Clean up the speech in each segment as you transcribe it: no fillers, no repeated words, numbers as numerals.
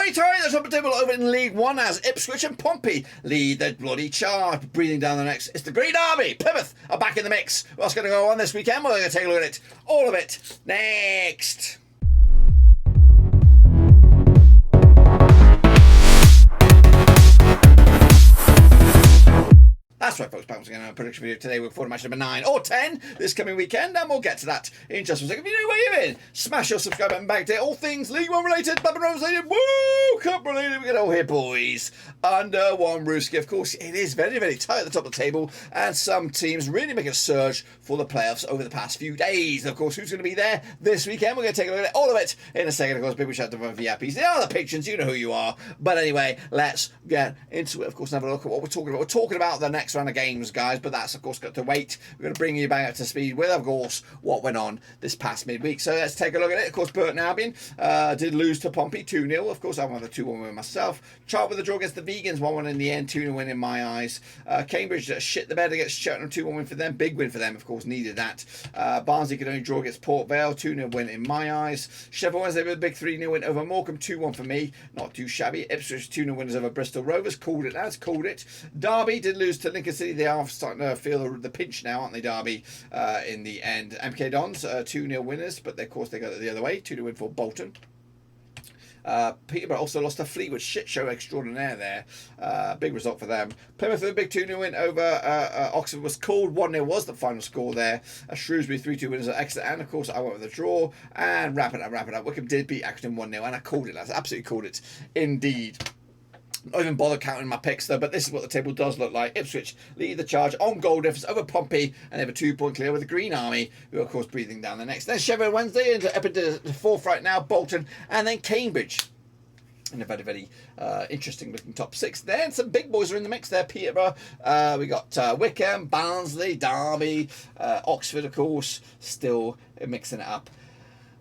Right, the top of the table over in League One as Ipswich and Pompey lead the bloody charge. Breathing down the next, it's the Green Army. Plymouth are back in the mix. What's going to go on this weekend? We're going to take a look at it. All of it next. That's right, folks. Back once again on a prediction video today. We're forward to match number 9 or 10 this coming weekend, and we'll get to that in just a second. If you know where you're in, smash your subscribe button back there. All things League One related, Babin Rovers related, Woo Cup related. We get all here, boys. Under one roof. Of course, it is very, very tight at the top of the table, and some teams really make a surge for the playoffs over the past few days. Of course, who's going to be there this weekend? We're going to take a look at all of it in a second. Of course, big shout out to my VIPs. They are the patrons. You know who you are. But anyway, let's get into it. Of course, and have a look at what we're talking about. We're talking about the next round of games, guys, but that's of course got to wait. We're going to bring you back up to speed with, of course, what went on this past midweek. So let's take a look at it. Of course, Burton Albion did lose to Pompey 2-0. Of course, I won the 2-1 win myself. Charlton with the draw against the Vegans, 1-1 in the end, 2-0 win in my eyes. Cambridge shit the bed against Cheltenham, 2-1 win for them. Big win for them, of course, needed that. Barnsley could only draw against Port Vale, 2-0 win in my eyes. Sheffield Wednesday with a big 3-0 win over Morecambe, 2-1 for me. Not too shabby. Ipswich 2-0 winners over Bristol Rovers. Called it, lads, called it. Derby did lose to Lincoln City. They are starting to feel the pinch now, aren't they, Derby, in the end. MK Dons, 2-0 winners, but of course they got it the other way, 2-0 win for Bolton. Peterborough also lost to Fleetwood, shit show extraordinaire there. Big result for them. Plymouth with a big 2-0 win over Oxford was called. 1-0 was the final score there. Shrewsbury 3-2 winners at Exeter, and of course I went with the draw. And wrap it up. Wycombe did beat Accrington 1-0, and I called it, lads. Absolutely called it indeed. Not even bother counting my picks though, but this is what the table does look like. Ipswich lead the charge on goal difference over Pompey, and they have a 2-point clear with the Green Army, who are of course breathing down the next. Then Sheffield Wednesday into the fourth right now, Bolton, and then Cambridge. In a very, very interesting looking top 6 there. And some big boys are in the mix there. Peterborough, we got Wycombe, Barnsley, Derby, Oxford, of course, still mixing it up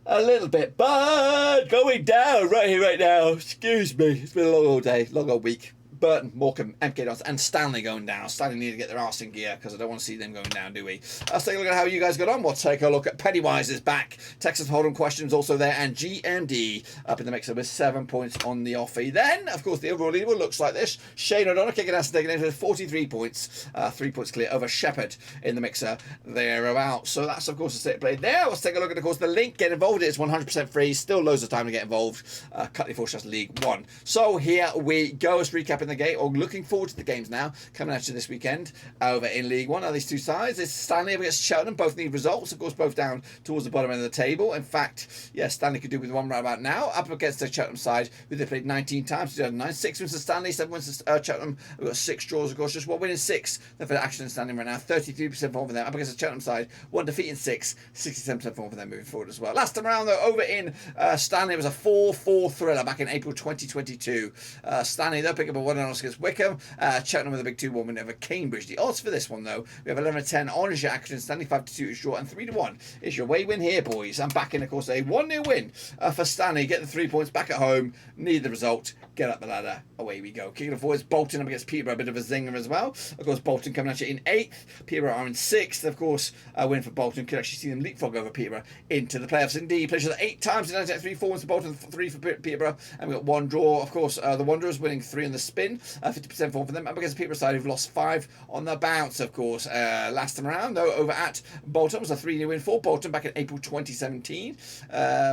a little bit, but going down right here, right now. Excuse me. It's been a long old day, long old week. Burton, Morecambe, MK Dons, and Stanley going down. Stanley need to get their arse in gear because I don't want to see them going down, do we? Let's take a look at how you guys got on. We'll take a look at Pennywise is back. Texas Hold'em questions also there, and GMD up in the mixer with 7 points on the offie. Then, of course, the overall leaderboard looks like this. Shane O'Donnell kicking ass and taking it with 43 points. 3 points clear over Shepherd in the mixer thereabouts. So that's, of course, the state played there. Let's take a look at, of course, the link. Get involved. It's 100% free. Still loads of time to get involved. Cutley Fortress League 1. So here we go. Let's recap in the game, or looking forward to the games now coming at you this weekend over in League One. Are these two sides? It's Stanley against Cheltenham. Both need results, of course, both down towards the bottom end of the table. In fact, yeah, Stanley could do with one right about now. Up against the Cheltenham side, who they played 19 times, 2009. 6 wins to Stanley, 7 wins to Cheltenham. We've got 6 draws, of course, just 1 win in 6. They're for Accrington standing right now, 33% form for them. Up against the Cheltenham side, 1 defeat in 6, 67% form for them moving forward as well. Last time around, though, over in Stanley, it was a 4-4 thriller back in April 2022. Stanley, they'll pick up a 1-0 against Wycombe. Cheltenham with a big 2-1 win over Cambridge. The odds for this one, though, we have 11-10 on is your Accrington, Stanley 5-2 is draw, and 3-1 is your away win here, boys. I'm backing, of course, a 1-0 win for Stanley. Get the 3 points back at home. Need the result. Get up the ladder. Away we go. Kicking it forwards, Bolton up against Peterborough, a bit of a zinger as well. Of course, Bolton coming at you in 8th. Peterborough are in 6th. Of course, a win for Bolton. Could actually see them leapfrog over Peterborough into the playoffs. Indeed, played 8 times in 3-4 wins for Bolton, 3 for Peterborough, and we got 1 draw. Of course, the Wanderers winning 3 on the spin, 50% form for them. Up against the Peterborough side, who've lost 5 on the bounce, of course. Last time around, though, over at Bolton was a 3-0 win for Bolton back in April 2017.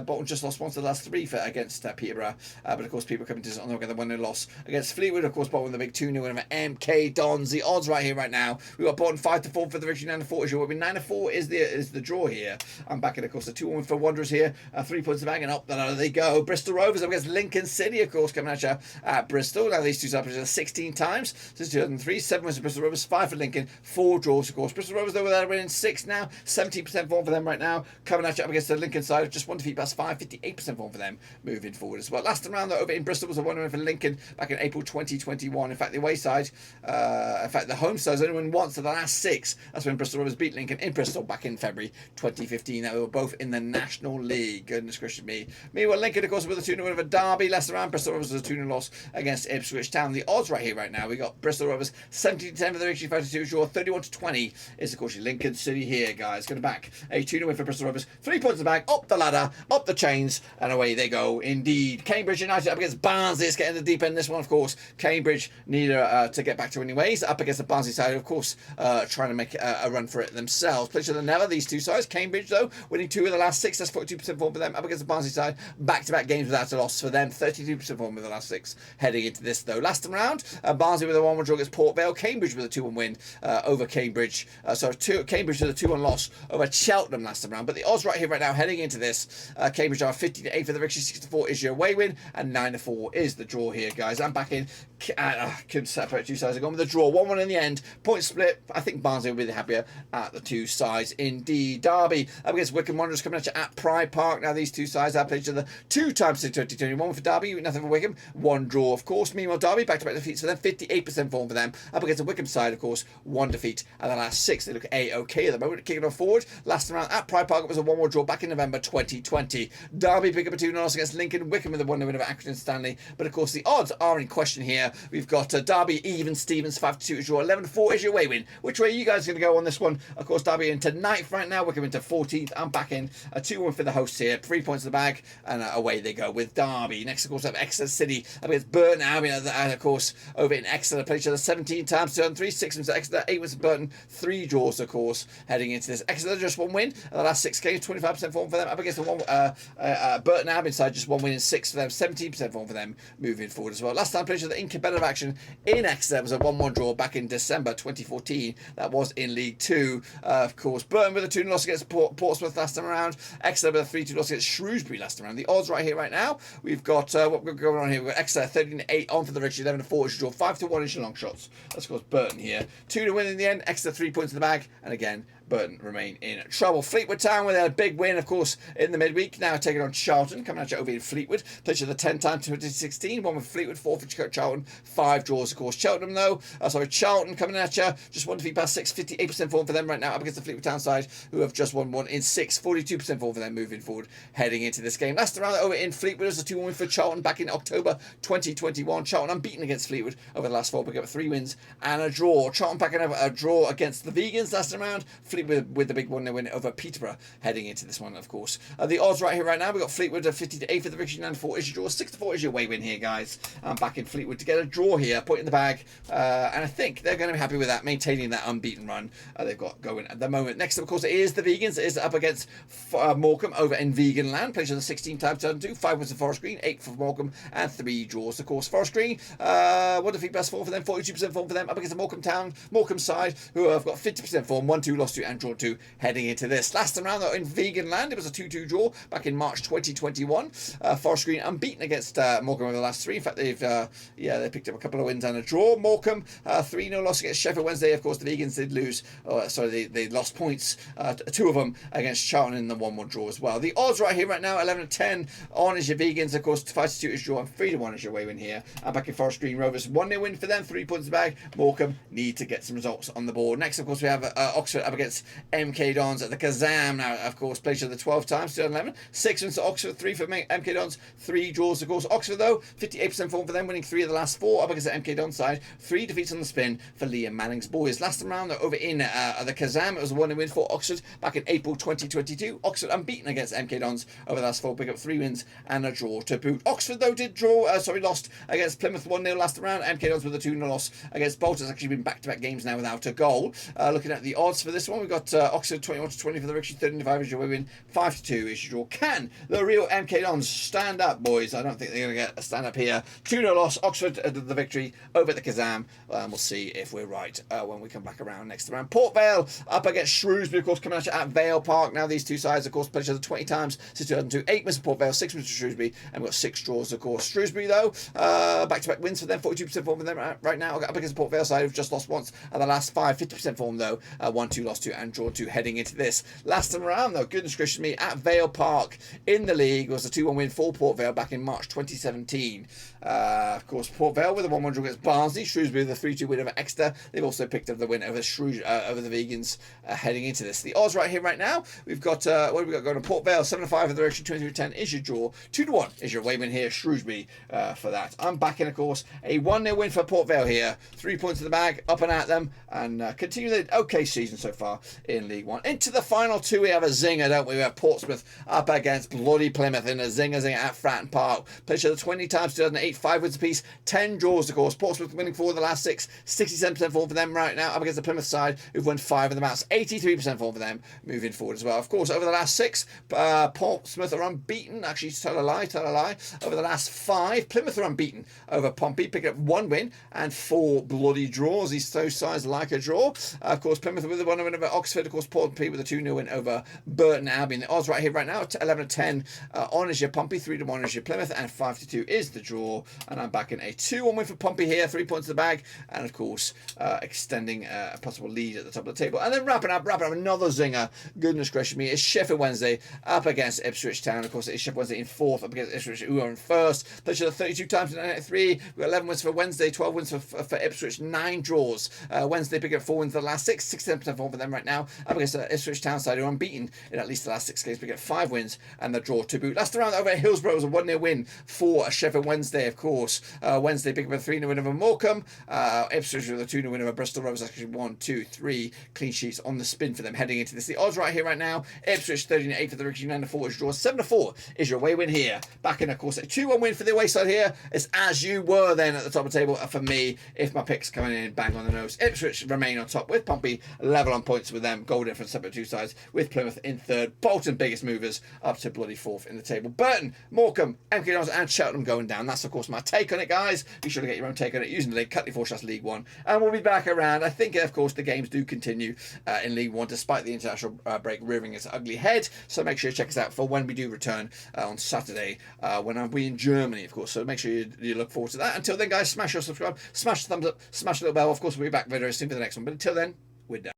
Bolton just lost once the last 3 against Peterborough, but of course, Peterborough coming to on the 1-0 loss against Fleetwood. Of course, Bolton with a big 2-0 win over MK Dons. The odds right here, right now, we've got Bolton 5-4 for the victory, 9-4 is your win. 9-4 is the draw here. I'm backing, of course, the 2-1 for Wanderers here. 3 points to bag, and up they go. Bristol Rovers up against Lincoln City, of course, coming at you at Bristol. Now these two sides 16 times since 2003. 7 wins for Bristol Rovers, 5 for Lincoln, 4 draws, of course. Bristol Rovers, though, without a win in 6 now, 17% form for them right now. Coming at you up against the Lincoln side, just 1 defeat past 5, 58% form for them moving forward as well. Last time round, though, over in Bristol was a 1 win for Lincoln back in April 2021. In fact, the away side, the home side's only won once of the last 6. That's when Bristol Rovers beat Lincoln in Bristol back in February 2015. Now, we were both in the National League. Goodness gracious me. Meanwhile, Lincoln, of course, with a 2-0 win over Derby. Last round, Bristol Rovers was a 2-0 loss against Ipswich Town. down. The odds right here, right now, we got Bristol Rovers 17-10 for the victory, 5-2 draw, 31-20 is, of course, your Lincoln City here, guys. Going to back a 2-0 win for Bristol Rovers. 3 points in the bag, up the ladder, up the chains, and away they go indeed. Cambridge United up against Barnsley. Let's get in the deep end. This one, of course, Cambridge need to get back to winning ways. Up against the Barnsley side, of course, trying to make a run for it themselves. Pleasure than never, these two sides. Cambridge, though, winning 2 of the last 6. That's 42% form for them. Up against the Barnsley side, back-to-back games without a loss for them. 32% form with the last 6 heading into this, though. Last time round, Barnsley with a 1-1 draw against Port Vale. Cambridge with a 2-1 win over Cambridge. Cambridge with a 2-1 loss over Cheltenham last time round. But the odds right here, right now, heading into this, Cambridge are 50-8 for the victory, 64 is your away win, and 9-4 is the draw here, guys. I'm back in. Couldn't separate two sides. I've gone with the draw. 1-1 in the end. Point split. I think Barnsley will be the happier at the two sides indeed. Derby up against Wycombe Wanderers coming at you at Pride Park. Now these two sides have played each other 2 times in 2021 for Derby, nothing for Wycombe, 1 draw, of course. Meanwhile, Derby back-to-back defeats for them, 58% form for them. Up against the Wycombe side, of course, 1 defeat and the last 6. They look A-OK at the moment. Kicking on forward. Last round at Pride Park, it was a 1-1 draw back in November 2020. Derby pick up a 2-0 loss against Lincoln. Wycombe with a 1-0 win over Accrington Stanley. But of course, the odds are in question here. We've got Derby even Stevens 5-2 draw, 11-4 is your away win. Which way are you guys going to go on this one? Of course, Derby into 9th right now. Wycombe into 14th. I'm back in a 2-1 for the hosts here. 3 points in the bag, and away they go with Derby. Next, of course, we have Exeter City up against Burton, Albion, and of course, over in Exeter, played each other 17 times, 3, 6 wins to Exeter, 8 wins to Burton, 3 draws, of course, heading into this. Exeter just 1 win, and the last 6 games, 25% form for them. Up against the Burton Albion side, just 1 win in 6 for them, 17% form for them moving forward as well. Last time played each other in competitive action in Exeter was a 1-1 draw back in December 2014. That was in League 2. Of course, Burton with a 2-0 loss against Portsmouth last time around. Exeter with a 3-2 loss against Shrewsbury last time around. The odds right here, right now, we've got what we're going on here. We've got Exeter 13-8 on for the victory, 11-4 is your draw, 5-1 is your long shots. That's of course Burton here. 2 to win in the end. Exeter 3 points in the bag, and again, Burton remain in trouble. Fleetwood Town with a big win, of course, in the midweek. Now taking on Charlton, coming at you over in Fleetwood. Played each other 10 times 2016. 1 with Fleetwood, 4 for Charlton. 5 draws, of course. Cheltenham, though. Charlton coming at you. Just 1 defeat past 6. 58% form for them right now up against the Fleetwood Town side, who have just won 1 in 6. 42% form for them moving forward, heading into this game. Last round over in Fleetwood was a 2-1 win for Charlton back in October 2021. Charlton unbeaten against Fleetwood over the last 4, picking up 3 wins and a draw. Charlton packing up a draw against the Vegans last round. Fleetwood with the big 1-0 win over Peterborough, heading into this one, of course. The odds right here, right now, we've got Fleetwood at 50-8 for the victory, 9-4 is your draw, 6-4 is your away win here, guys. I'm back in Fleetwood to get a draw here, point in the bag, and I think they're going to be happy with that, maintaining that unbeaten run they've got going at the moment. Next up, of course, is the Vegans. It is up against Morecambe over in Vegan Land. Played each other 16 times, 2, 5 wins for Forest Green, 8 for Morecambe, and 3 draws, of course. Forest Green, 1 defeat best form for them, 42% form for them, up against the Morecambe side, who have got 50% form, 1-2 lost to and drawn 2, heading into this. Last time round, though, in Vegan Land, it was a 2-2 draw back in March 2021. Forest Green unbeaten against Morecambe over the last 3. In fact, they picked up a couple of wins and a draw. Morecambe 3-0 loss against Sheffield Wednesday. Of course, the Vegans did lose. They lost points, 2 of them against Charlton in the 1-1 draw as well. The odds right here, right now, 11-10 on is your Vegans. Of course, 5-2 is draw, and 3-1 is your away win here. And back in Forest Green Rovers, 1-0 win for them, 3 points in the bag. Morecambe need to get some results on the board. Next, of course, we have Oxford up against MK Dons at the Kazam. Now, of course, played each other 12 times, 2011. 6 wins to Oxford, 3 for MK Dons, 3 draws, of course. Oxford, though, 58% form for them, winning 3 of the last 4 up against the MK Dons side. 3 defeats on the spin for Liam Manning's boys. Last time round, over in the Kazam, it was a 1-0 win for Oxford back in April 2022. Oxford unbeaten against MK Dons over the last 4, pick up 3 wins and a draw to boot. Oxford, though, lost against Plymouth 1-0 last round. MK Dons with a 2-0 loss against Bolton. It's actually been back-to-back games now without a goal. Looking at the odds for this one, we've got Oxford 21-20 for the victory, 13-5 is your win, 5-2 is your draw. Can the real MK Dons stand up, boys? I don't think they're going to get a stand up here. 2-0 loss, Oxford the victory over the Kazam. We'll see if we're right when we come back around next round. Port Vale up against Shrewsbury, of course, coming at you at Vale Park. Now these two sides, of course, played each other 20 times since 2002. 8 wins for Port Vale, 6 wins for Shrewsbury, and we've got 6 draws, of course. Shrewsbury, though, back-to-back wins for them, 42% form for them right now. Up against the Port Vale side, who've just lost once at the last 5, 50% form, though. 1-2 lost to 2 and draw 2 heading into this. Last time around, though, goodness gracious me, at Vale Park in the league was a 2-1 win for Port Vale back in March 2017. Of course, Port Vale with a 1-1 draw against Barnsley. Shrewsbury with a 3-2 win over Exeter. They've also picked up the win over over the Vegans heading into this. The odds right here, right now, we've got, what have we got going on? Port Vale, 7-5 in the direction, 23-10 is your draw. 2-1 is your away win here, Shrewsbury for that. I'm backing, of course, a 1-0 win for Port Vale here. 3 points in the bag, up and at them, and continue the okay season so far in League One. Into the final two, we have a zinger, don't we? We have Portsmouth up against bloody Plymouth in a zinger at Fratton Park. Played each other 20 times, 2008, 5 wins apiece, 10 draws, of course. Portsmouth winning 4 of the last 6, 67% form for them right now, up against the Plymouth side, who've won 5 of the matches, 83% form for them moving forward as well. Of course, over the last 6, Portsmouth are unbeaten. Actually, tell a lie. Over the last 5, Plymouth are unbeaten over Pompey, picking up 1 win and 4 bloody draws. These two sides like a draw. Of course, Plymouth with the 1 win over Oxford. Of course, Pompey with a 2-0 win over Burton Albion. The odds right here, right now, 11-10 on is your Pompey, 3-1 is your Plymouth, and 5-2 is the draw. And I'm backing a 2-1 win for Pompey here, 3 points in the bag, and of course, extending a possible lead at the top of the table. And then wrapping up another zinger. Goodness gracious me, is Sheffield Wednesday up against Ipswich Town. Of course, it is Sheffield Wednesday in 4th up against Ipswich, who are in 1st. Played each other 32 times in 93. We've got 11 wins for Wednesday, 12 wins for Ipswich, 9 draws. Wednesday picking up 4 wins for the last 6, 67% form for them right now. Up against Ipswich Town side, who are unbeaten in at least the last 6 games, picking up 5 wins and the draw to boot. Last round over at Hillsborough was a 1-0 win for Sheffield Wednesday, of course. Wednesday picking up a 3-0 win over Morecambe. Ipswich with a 2-0 win over Bristol. Rovers actually 1, 2, 3 clean sheets on the spin for them heading into this. The odds right here, right now, Ipswich 13-8 for the Richie 9-4 is draw. 7-4 is your away win here. Back in, of course, a 2-1 win for the away side here. It's as you were then at the top of the table for me, if my picks coming in bang on the nose. Ipswich remain on top with Pompey level on points with them. Goal difference separate 2 sides with Plymouth in 3rd. Bolton biggest movers up to bloody 4th in the table. Burton, Morecambe, MK and Cheltenham going down. That's, of course, my take on it, guys. Be sure to get your own take on it using the link Cutley4 League One. And we'll be back around. I think, of course, the games do continue in League One despite the international break rearing its ugly head. So make sure you check us out for when we do return on Saturday when I'll be in Germany, of course. So make sure you look forward to that. Until then, guys, smash your subscribe, smash the thumbs up, smash the little bell. Of course, we'll be back very soon for the next one. But until then, we're done.